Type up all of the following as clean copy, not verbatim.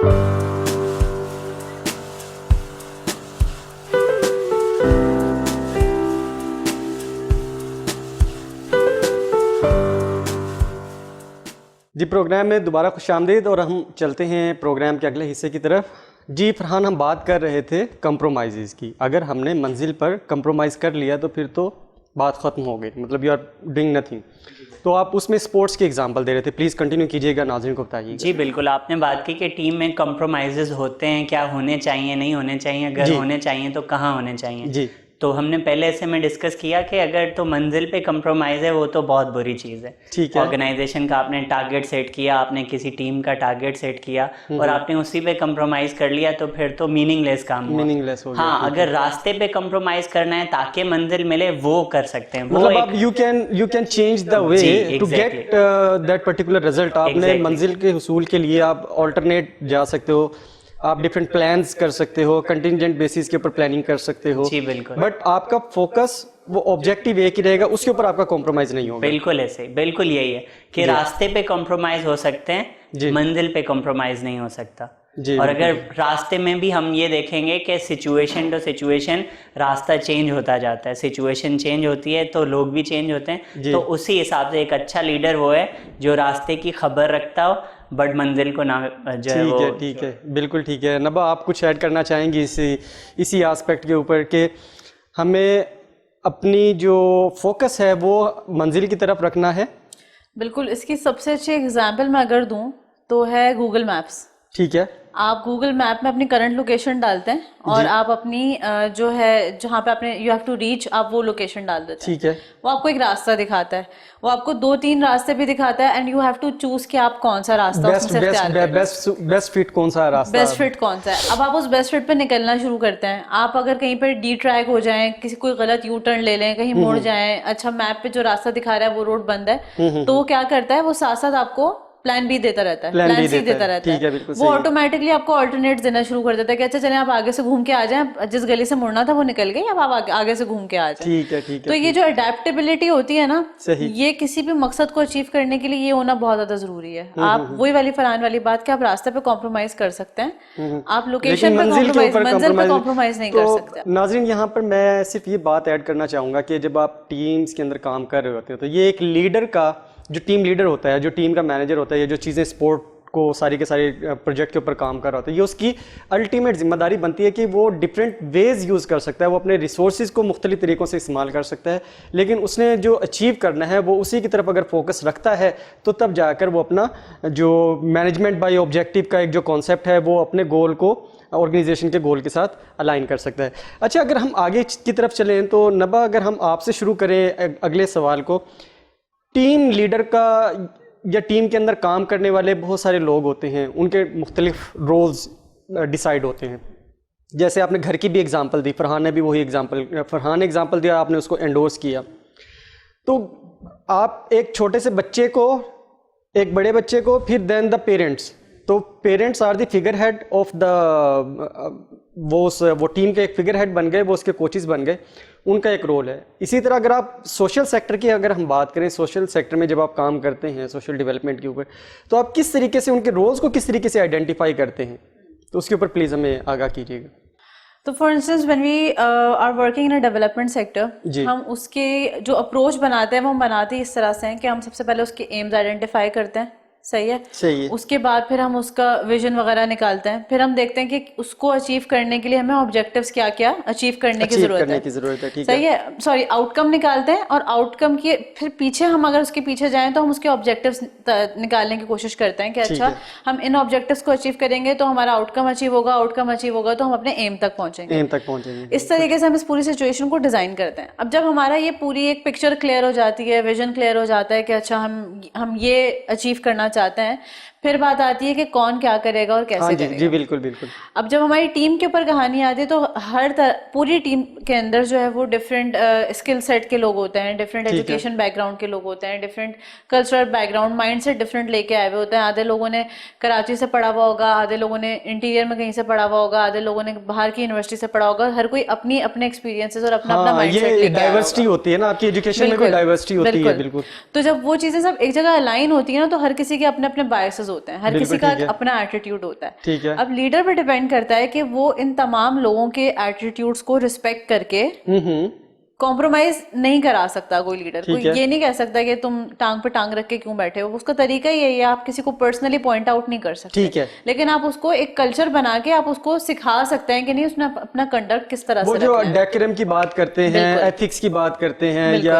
जी, programme में दोबारा खुशामदीद और हम चलते हैं प्रोग्राम के अगले हिस्से की तरफ। जी फरहान, हम बात कर रहे थे कंप्रोमाइज़ की। अगर हमने मंजिल पर कंप्रोमाइज़ कर लिया तो फिर तो बात ख़त्म हो गई, मतलब यू आर डूइंग नथिंग। तो आप उसमें स्पोर्ट्स के एग्जांपल दे रहे थे, प्लीज़ कंटिन्यू कीजिएगा, नाज़रीन को बताइए। जी बिल्कुल, आपने बात की कि टीम में कंप्रोमाइज़ होते हैं, क्या होने चाहिए, नहीं होने चाहिए, अगर होने चाहिए तो कहाँ होने चाहिए। जी, तो हमने पहले ऐसे में डिस्कस किया कि अगर तो मंजिल पे कंप्रोमाइज़ है वो तो बहुत बुरी चीज़ है। ठीक है। ऑर्गेनाइजेशन का आपने टारगेट सेट किया, आपने किसी टीम का टारगेट सेट किया और आपने उसी पे कंप्रोमाइज़ कर लिया तो फिर तो मीनिंगलेस काम हुआ। मीनिंगलेस हो गया। हाँ, अगर रास्ते पे कंप्रोमाइज़ करना है ताकि मंजिल मिले वो कर सकते हैं। मतलब आप you can change the way to get that particular result. आपने मंजिल के हुसूल के लिए आप ऑल्टरनेट जा सकते हो, आप डिफरेंट प्लान्स कर सकते हो, कंटिजेंट बेसिस के ऊपर प्लानिंग कर सकते हो। जी बिल्कुल। बट आपका फोकस वो ऑब्जेक्टिव एक ही रहेगा, उसके ऊपर आपका कॉम्प्रोमाइज नहीं होगा। बिल्कुल ऐसे, बिल्कुल यही है कि रास्ते पे कॉम्प्रोमाइज हो सकते हैं, मंजिल पे कॉम्प्रोमाइज नहीं हो सकता। और अगर रास्ते में भी हम ये देखेंगे कि सिचुएशन टू सिचुएशन रास्ता चेंज होता जाता है, सिचुएशन चेंज होती है तो लोग भी चेंज होते हैं, तो उसी हिसाब से एक अच्छा लीडर वो है जो रास्ते की खबर रखता हो बट मंजिल को ना जो है वो। ठीक है, बिल्कुल ठीक है। नबा, आप कुछ ऐड करना चाहेंगी इसी एस्पेक्ट के ऊपर कि हमें अपनी जो फोकस है वो मंजिल की तरफ रखना है? बिल्कुल, इसकी सबसे अच्छी एग्जांपल मैं अगर दूं तो है गूगल मैप्स। ठीक है। आप गूगल मैप में अपनी करंट लोकेशन डालते हैं और आप अपनी जो है जहाँ पे आपने यू हैव टू रीच, आप वो लोकेशन डाल देते हैं। ठीक है। वो आपको एक रास्ता दिखाता है, वो आपको 2-3 रास्ते भी दिखाता है and you have to choose कि आप कौन सा रास्ता उसमें से इख्तियार करें। बेस्ट फिट कौन सा रास्ता, बेस्ट फिट कौन सा है। अब आप उस बेस्ट फिट पे निकलना शुरू करते हैं। आप अगर कहीं पर डी ट्रैक हो जाएं, किसी कोई गलत यू टर्न ले लें, कहीं मुड़ जाएं, अच्छा मैप पे जो रास्ता दिखा रहा है वो रोड बंद है, तो वो क्या करता है, वो साथ साथ आपको प्लान बी देता रहता है, प्लान सी देता रहता है। वो ऑटोमेटिकली आपको ऑल्टरनेट देना शुरू कर देता है कि अच्छा चलें आप आगे से घूम के आ जाएं, जिस गली से मुड़ना था वो निकल गई, अब आप आगे से घूम के आ जाएं। ठीक है। तो ये जो अडेप्टेबिलिटी होती है ना, ये किसी भी मकसद को अचीव करने के लिए ये होना बहुत ज्यादा जरूरी है। आप वही वाली फरहान वाली बात कि आप रास्ते पे कॉम्प्रोमाइज कर सकते हैं, आप लोकेशन पे कॉम्प्रोमाइज, मंजिल पे कॉम्प्रोमाइज नहीं कर सकते। नाज़रीन, यहाँ पर मैं सिर्फ ये बात ऐड करना चाहूँगा कि जब आप टीम्स के अंदर काम कर रहे होते हैं तो ये एक लीडर का, जो टीम लीडर होता है, जो टीम का मैनेजर होता है, ये जो चीज़ें स्पोर्ट को सारी के सारे प्रोजेक्ट के ऊपर काम कर रहा होता है, ये उसकी अल्टीमेट जिम्मेदारी बनती है कि वो डिफरेंट वेज यूज़ कर सकता है, वो अपने रिसोर्सेज को मुख्तलिफ तरीक़ों से इस्तेमाल कर सकता है, लेकिन उसने जो अचीव करना है वो उसी की तरफ अगर फोकस रखता है तो तब जाकर वो अपना जो मैनेजमेंट बाय ऑब्जेक्टिव का एक जो कॉन्सेप्ट है वो अपने गोल को ऑर्गेनाइजेशन के गोल के साथ अलाइन कर सकता है। अच्छा, अगर हम आगे की तरफ चलें तो नबा, अगर हम आपसे शुरू करें अगले सवाल को, टीम लीडर का या टीम के अंदर काम करने वाले बहुत सारे लोग होते हैं, उनके मुख्तलिफ रोल्स डिसाइड होते हैं। जैसे आपने घर की भी एग्जांपल दी, फरहान ने भी वही एग्जांपल दिया, आपने उसको एंडोर्स किया। तो आप एक छोटे से बच्चे को, एक बड़े बच्चे को, फिर देन द पेरेंट्स, तो parents are the figure head of the वो टीम के एक फिगर हेड बन गए, वो उसके कोचेस बन गए, उनका एक रोल है। इसी तरह अगर आप सोशल सेक्टर की अगर हम बात करें, सोशल सेक्टर में जब आप काम करते हैं सोशल डेवलपमेंट के ऊपर, तो आप किस तरीके से उनके रोल्स को किस तरीके से आइडेंटिफाई करते हैं, तो उसके ऊपर प्लीज़ हमें आगाह कीजिएगा। तो for instance when we are working in a development sector, हम उसके जो अप्रोच बनाते हैं वो हम बनाते हैं इस तरह से हैं कि हम सबसे पहले उसके एम्स आइडेंटिफाई करते हैं। सही है। उसके बाद फिर हम उसका विजन वगैरह निकालते हैं, फिर हम देखते हैं कि उसको अचीव करने के लिए हमें ऑब्जेक्टिव्स क्या क्या अचीव करने की जरूरत है। ठीक सही है। सॉरी, आउटकम निकालते हैं और आउटकम के फिर पीछे हम अगर उसके पीछे जाएं तो हम उसके ऑब्जेक्टिव्स निकालने की कोशिश करते हैं कि अच्छा हम इन ऑब्जेक्टिव्स को अचीव करेंगे तो हमारा आउटकम अचीव होगा, आउटकम अचीव होगा तो हम अपने एम तक पहुंचेंगे। इस तरीके से हम इस पूरी सिचुएशन को डिजाइन करते हैं। अब जब हमारा ये पूरी एक पिक्चर क्लियर हो जाती है, विजन क्लियर हो जाता है कि अच्छा हम ये अचीव करना चाहते हैं, फिर बात आती है कि कौन क्या करेगा और कैसे करेगा। जी बिल्कुल बिल्कुल। अब जब हमारी टीम के ऊपर कहानी आती है तो हर पूरी टीम के अंदर जो है वो डिफरेंट स्किल सेट के लोग होते हैं, डिफरेंट एजुकेशन बैकग्राउंड के लोग होते हैं, different cultural background, mind set different लेके आए हुए होते हैं। आधे लोगों ने कराची से पढ़ा हुआ होगा, आधे लोगों ने इंटीरियर में कहीं से पढ़ा हुआ होगा, आधे लोगों ने बाहर की यूनिवर्सिटी से पढ़ा होगा। हर कोई अपनी अपने एक्सपीरियंसेस और अपना अपना माइंड सेट लेके डाइवर्सिटी होती है ना, आपकी एजुकेशन में भी डाइवर्सिटी होती है। बिल्कुल। तो जब वो चीजें सब एक जगह अलाइन होती है ना तो हर किसी के अपने अपने बायसेस होते हैं, हर किसी का अपना एटीट्यूड होता है। ठीक है। अब लीडर पे डिपेंड करता है कि वो इन तमाम लोगों के एटीट्यूड्स को रिस्पेक्ट करके कॉम्प्रोमाइज नहीं करा सकता कोई लीडर। कोई ये नहीं कह सकता कि तुम टांग पे टांग रख के क्यों बैठे हो, उसका तरीका ही है, आप किसी को पर्सनली पॉइंट आउट नहीं कर सकते। ठीक है। लेकिन आप उसको एक कल्चर बना के आप उसको सिखा सकते हैं कि नहीं उसने अपना कंडक्ट किस तरह से, वो जो डेकोरम की बात करते हैं, एथिक्स की बात करते हैं या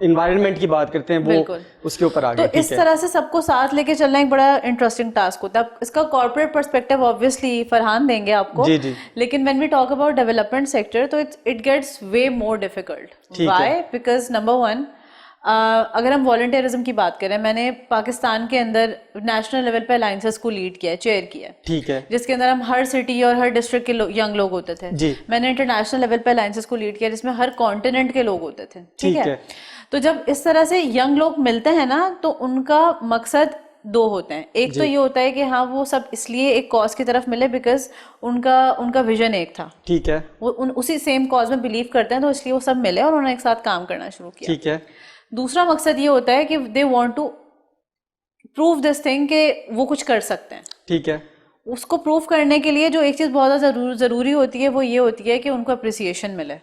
एनवायरनमेंट की बात करते हैं, वो उसके ऊपर आ गया। तो इस तरह से सबको साथ लेके चलना एक बड़ा इंटरेस्टिंग टास्क होता है। इसका कॉर्पोरेट पर्सपेक्टिव ऑब्वियसली फरहान देंगे आपको, लेकिन when we talk about development sector तो it gets way more difficult. Why? Because number one, अगर हम वॉलंटियरिज्म की बात करें, मैंने पाकिस्तान के अंदर नेशनल लेवल पे अलायंसेस को लीड किया है, चेयर किया है। ठीक है। जिसके अंदर हम हर सिटी और हर डिस्ट्रिक्ट के यंग लोग होते थे जी। मैंने इंटरनेशनल लेवल पे अलायंसेस को लीड किया जिसमें हर कॉन्टिनेंट के लोग होते थे। ठीक है। तो जब इस तरह से यंग लोग मिलते हैं ना, तो उनका मकसद दो होते हैं। एक तो ये होता है कि हाँ वो सब इसलिए एक कॉज की तरफ मिले बिकॉज उनका विजन एक था। ठीक है। वो उसी सेम कॉज में बिलीव करते हैं, तो इसलिए वो सब मिले और उन्होंने एक साथ काम करना शुरू किया। ठीक है। दूसरा मकसद ये होता है कि they want to prove this thing कि वो कुछ कर सकते हैं। ठीक है। उसको प्रूव करने के लिए जो एक चीज बहुत ज्यादा जरूरी होती है वो ये होती है कि उनको अप्रिसिएशन मिले,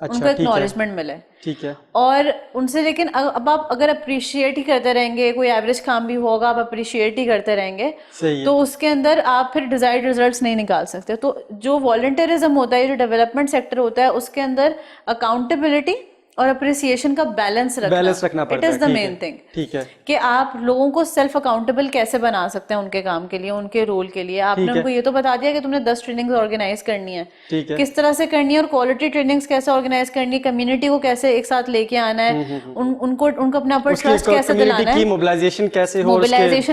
उनको एक्नॉलेजमेंट मिले। ठीक है। और उनसे, लेकिन अब आप अगर अप्रिशिएट ही करते रहेंगे, कोई एवरेज काम भी होगा, आप अप्रिशिएट ही करते रहेंगे, तो उसके अंदर आप फिर डिजायर्ड रिजल्ट्स नहीं निकाल सकते। तो जो वॉलंटियरिज्म होता है, जो डेवलपमेंट सेक्टर होता है, उसके अंदर अकाउंटेबिलिटी और अप्रिसिएशन का बैलेंस रखना पड़ता है। It is the main thing. ठीक है। कि आप लोगों को सेल्फ अकाउंटेबल कैसे बना सकते हैं उनके काम के लिए, उनके रोल के लिए। आपने उनको ये तो बता दिया कि तुमने 10 ट्रेनिंग्स ऑर्गेनाइज करनी है, किस तरह से करनी है और क्वालिटी ट्रेनिंग्स कैसे ऑर्गेनाइज करनी है, कम्युनिटी को कैसे एक साथ लेके आना है, उनको अपने ऊपर ट्रस्ट कैसे दिलाना है, मोबिलाइजेशन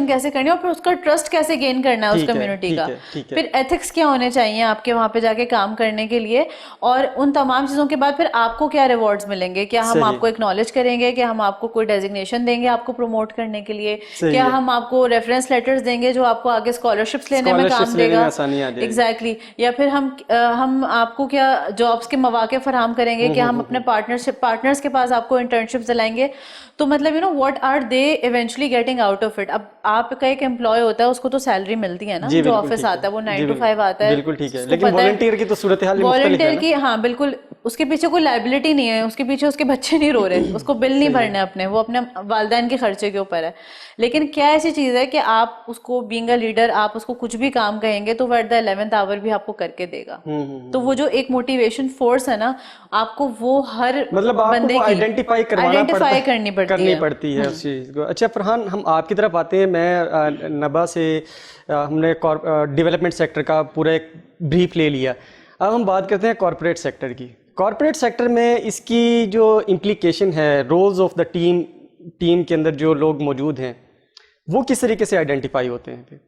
कैसे करनी है और फिर उसका ट्रस्ट कैसे गेन करना है उस कम्युनिटी का। फिर एथिक्स क्या होने चाहिए आपके वहां पे जाके काम करने के लिए, और उन तमाम चीजों के बाद फिर आपको क्या रिवॉर्ड्स मिलेंगे। क्या हम आपको एक्नॉलेज करेंगे, क्या हम आपको कोई डेजिग्नेशन देंगे आपको प्रमोट करने के लिए, क्या हम आपको रेफरेंस लेटर्स देंगे जो आपको आगे स्कॉलरशिप्स लेने में काम देगा। एग्जैक्टली। या फिर हम आपको क्या जॉब्स के मौके फराहम करेंगे, क्या हम अपने पार्टनर्स के पास आपको इंटर्नशिप्स दिलाएंगे। तो मतलब you know what are they eventually getting out of it. अब आपका एक एम्प्लॉय होता है, उसको तो सैलरी मिलती है ना, जो ऑफिस आता है वो 9 to 5 आता है। बिल्कुल ठीक है। लेकिन वॉलंटियर की तो सूरत हाल वॉलंटियर की, हाँ बिल्कुल, उसके पीछे कोई लायबिलिटी नहीं है, उसके पीछे उसके बच्चे नहीं रो रहे, उसको बिल नहीं भरने अपने, वो अपने वालिदैन के खर्चे के ऊपर है। लेकिन क्या ऐसी चीज है कि आप उसको बीइंग अ लीडर, आप उसको कुछ भी काम कहेंगे तो वो एट द 11th आवर भी आपको करके देगा। तो वो जो एक मोटिवेशन फोर्स है ना, आपको वो हर बंदे की आइडेंटिफाई करनी पड़ती है उस चीज को। अच्छा फरहान, हम आपकी तरफ आते हैं। मैं नबा से हमने डेवलपमेंट सेक्टर का पूरा एक ब्रीफ ले लिया। अब हम बात करते हैं कॉर्पोरेट सेक्टर की। कॉर्पोरेट सेक्टर में इसकी जो इम्प्लीकेशन है, रोल्स ऑफ द टीम के अंदर जो लोग मौजूद हैं वो किस तरीके से आइडेंटिफाई होते हैं?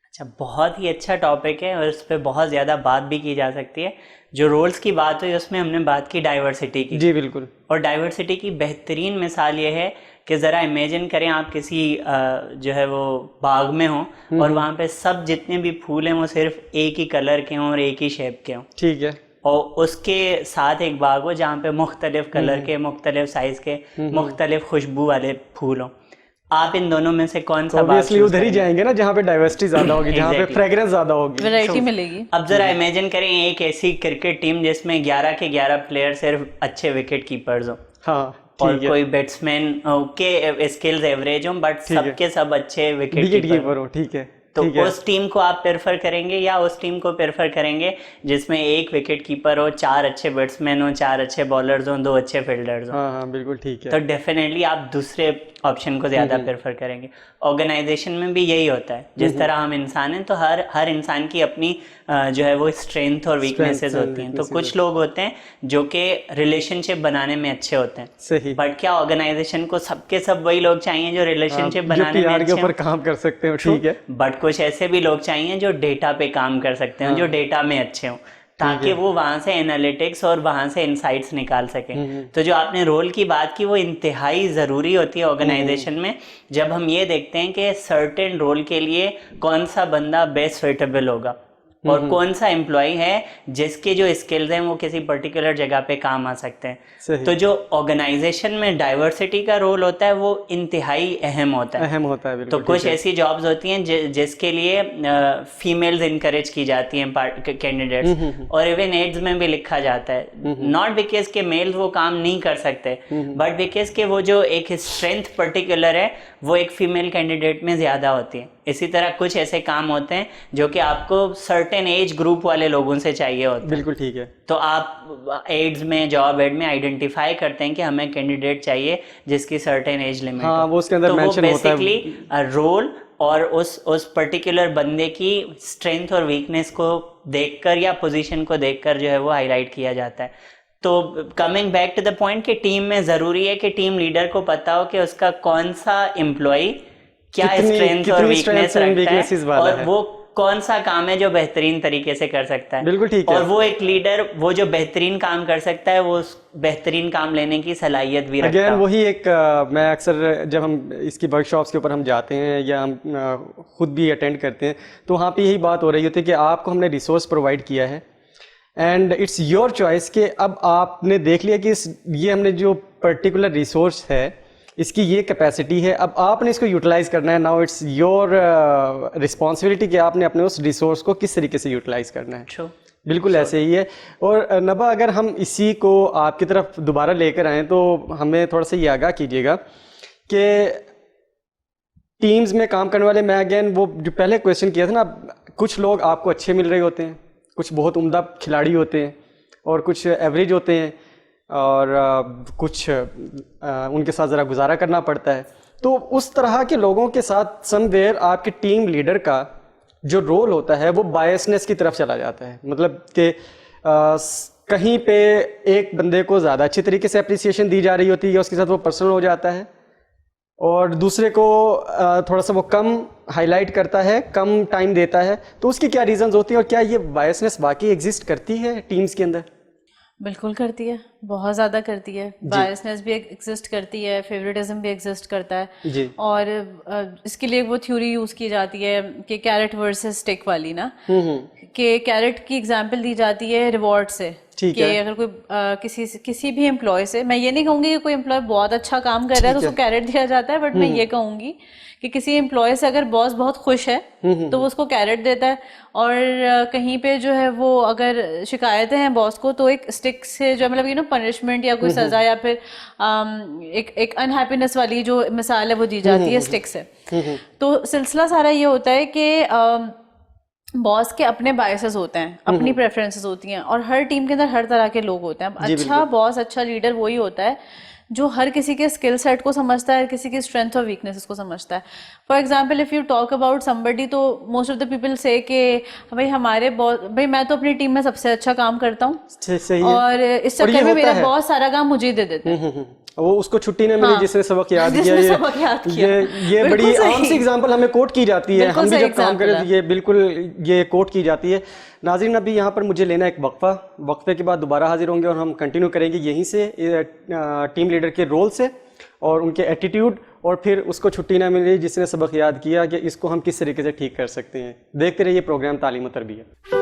अच्छा, बहुत ही अच्छा टॉपिक है और इस पर बहुत ज़्यादा बात भी की जा सकती है। जो रोल्स की बात हुई उसमें हमने बात की डाइवर्सिटी की। जी बिल्कुल। और डाइवर्सिटी की बेहतरीन मिसाल ये है कि ज़रा इमेजिन करें आप किसी जो है वो बाग में हो और वहाँ पे सब जितने भी फूल हैं वो सिर्फ एक ही कलर के हों और एक ही शेप के हों। ठीक है। और उसके साथ एक बाग हो जहाँ पे मुख्तलिफ कलर के, मुख्तलिफ साइज के, मुख्तलिफ खुशबू वाले फूल हों। आप इन दोनों में से कौन सा बाग उधर ही जाएंगे ना जहाँ पे डाइवर्सिटी ज्यादा होगी, जहाँ पे फ्रेग्रेंस ज्यादा होगी, वैरायटी मिलेगी। अब जरा इमेजिन करें एक ऐसी क्रिकेट टीम जिसमें 11 के 11 प्लेयर सिर्फ अच्छे विकेट कीपर्स हो। हाँ। और कोई बैट्समैन के स्किल्स एवरेज हो बट सबके सब अच्छे विकेट कीपर हो। ठीक है। तो उस टीम को आप प्रेफर करेंगे या उस टीम को प्रेफर करेंगे जिसमें एक विकेट कीपर हो, 4 अच्छे बैट्समैन हो, 4 अच्छे बॉलर्स हो, 2 अच्छे फील्डर्स हो? हाँ, बिल्कुल ठीक है। तो डेफिनेटली आप दूसरे ऑप्शन को ज्यादा प्रेफर करेंगे। ऑर्गेनाइजेशन में भी यही होता है। जिस तरह हम इंसान हैं तो हर इंसान की अपनी जो है वो स्ट्रेंथ और वीकनेसेस होती हैं। तो कुछ लोग होते हैं जो कि रिलेशनशिप बनाने में अच्छे होते हैं। सही। बट क्या ऑर्गेनाइजेशन को सबके सब वही लोग चाहिए जो रिलेशनशिप बनाने में अच्छे ऊपर काम कर सकते हो? ठीक है। बट कुछ ऐसे भी लोग चाहिए जो डेटा पे काम कर सकते हैं, जो डेटा में अच्छे हों, ताकि वो वहाँ से एनालिटिक्स और वहाँ से इनसाइट्स निकाल सकें। तो जो आपने रोल की बात की वो इंतहाई ज़रूरी होती है ऑर्गेनाइजेशन में, जब हम ये देखते हैं कि सर्टेन रोल के लिए कौन सा बंदा बेस्ट सुइटेबल होगा। और कौन सा एम्प्लॉय है जिसके जो स्किल्स हैं वो किसी पर्टिकुलर जगह पे काम आ सकते हैं। तो जो ऑर्गेनाइजेशन में डाइवर्सिटी का रोल होता है वो इंतहाई अहम होता है। तो कुछ ऐसी जॉब्स होती हैं जिसके लिए फीमेल्स इनकरेज की जाती हैं कैंडिडेट्स, और इवन एड्स में भी लिखा जाता है, नॉट बिकॉज के मेल्स वो काम नहीं कर सकते, बट बिकॉज के वो जो एक स्ट्रेंथ पर्टिकुलर है वो एक फीमेल कैंडिडेट में ज्यादा होती है। इसी तरह कुछ ऐसे काम होते हैं जो कि आपको सर्टेन एज ग्रुप वाले लोगों से चाहिए होते हैं। बिल्कुल ठीक है। तो आप एड्स में, जॉब एड में आइडेंटिफाई करते हैं कि हमें कैंडिडेट चाहिए जिसकी सर्टेन एज लिमिट हाँ, वो उसके अंदर मेंशन होता है। बेसिकली रोल और उस पर्टिकुलर बंदे की स्ट्रेंथ और वीकनेस को देखकर या पोजीशन को देखकर जो है वो हाईलाइट किया जाता है। तो coming back to the point कि टीम में ज़रूरी है कि टीम लीडर को पता हो कि उसका कौन सा एम्प्लॉय क्या स्ट्रेंथ और वीकनेस रखता है और वो कौन सा काम है जो बेहतरीन तरीके से कर सकता है। बिल्कुल ठीक है। और वो एक लीडर वो जो बेहतरीन काम कर सकता है वो बेहतरीन काम लेने की सलाहियत भी रखता है। अगेन वही एक मैं अक्सर जब हम इसकी वर्कशॉप्स के ऊपर हम जाते हैं या हम खुद भी अटेंड करते हैं तो वहाँ पे यही बात हो रही होती है कि आपको हमने रिसोर्स प्रोवाइड किया है एंड इट्स योर चॉइस कि अब आपने देख लिया कि ये हमने जो पर्टिकुलर रिसोर्स है इसकी ये कैपेसिटी है, अब आपने इसको यूटिलाइज करना है। नाउ इट्स योर रिस्पॉन्सिबिलिटी कि आपने अपने उस रिसोर्स को किस तरीके से यूटिलाइज करना है। बिल्कुल ऐसे ही है। और नबा, अगर हम इसी को आपकी तरफ दोबारा लेकर आएँ तो हमें थोड़ा सा ये आगाह कीजिएगा कि टीम्स में काम करने वाले, मैं अगेन वो जो पहले क्वेश्चन किया था ना, कुछ लोग आपको अच्छे मिल रहे होते हैं, कुछ बहुत उम्दा खिलाड़ी होते हैं और कुछ एवरेज होते हैं और कुछ उनके साथ ज़रा गुजारा करना पड़ता है। तो उस तरह के लोगों के साथ समवेयर आपके टीम लीडर का जो रोल होता है वो बायसनेस की तरफ चला जाता है। मतलब कि कहीं पे एक बंदे को ज़्यादा अच्छी तरीके से अप्रिसिएशन दी जा रही होती है या उसके साथ वो पर्सनल हो जाता है और दूसरे को थोड़ा सा वो कम हाईलाइट करता है, कम टाइम देता है। तो उसकी क्या रीजंस होती हैं और क्या ये बायसनेस वाकई एग्जिस्ट करती है टीम्स के अंदर? बिल्कुल करती है, बहुत ज़्यादा करती है। बायसनेस भी एग्जिस्ट करती है, फेवरेटिज्म भी एग्जिस्ट करता है जी। और इसके लिए वो थ्योरी यूज़ की जाती है कि कैरेट वर्सेस स्टिक वाली ना, कि कैरेट की एग्जांपल दी जाती है रिवॉर्ड से कि अगर कोई किसी भी एम्प्लॉय से, मैं ये नहीं कहूँगी कि कोई एम्प्लॉय बहुत अच्छा काम कर रहा है तो उसको कैरेट दिया जाता है, बट मैं ये कहूँगी कि किसी एम्प्लॉय से अगर बॉस बहुत खुश है तो वो उसको कैरेट देता है, और कहीं पे जो है वो अगर शिकायतें हैं बॉस को तो एक स्टिक से जो मतलब पनिशमेंट या कोई सजा या फिर एक अनहैप्पीनेस वाली जो मिसाल है वो दी जाती है स्टिक से। तो सिलसिला सारा ये होता है कि बॉस के अपने बायसेस होते हैं, अपनी प्रेफरेंसेस होती हैं, और हर टीम के अंदर हर तरह के लोग होते हैं। अब अच्छा बॉस, अच्छा लीडर वही होता है जो हर किसी के स्किल सेट को समझता है, हर किसी की स्ट्रेंथ और वीकनेसेस को समझता है। For example if you talk about somebody, तो मोस्ट ऑफ द पीपल से कि भाई हमारे बॉस, भाई मैं तो अपनी टीम में सबसे अच्छा काम करता हूँ और इस चक्कर में मेरा बॉस सारा काम मुझे ही दे देता है। वो उसको छुट्टी नहीं मिली जिसने सबक याद किया। ये बड़ी आम सी एग्जांपल हमें कोट की जाती है, हम भी जब काम करें ये बिल्कुल ये कोट की जाती है। नाज़रीन, अभी यहाँ पर मुझे लेना एक वक्फे के बाद दोबारा हाजिर होंगे और हम कंटिन्यू करेंगे यहीं से टीम लीडर के रोल से और उनके एटीट्यूड, और फिर उसको छुट्टी ना मिली जिसने सबक याद किया कि इसको हम किस तरीके से ठीक कर सकते हैं। देखते रहिए प्रोग्राम तालीम और तरबियत।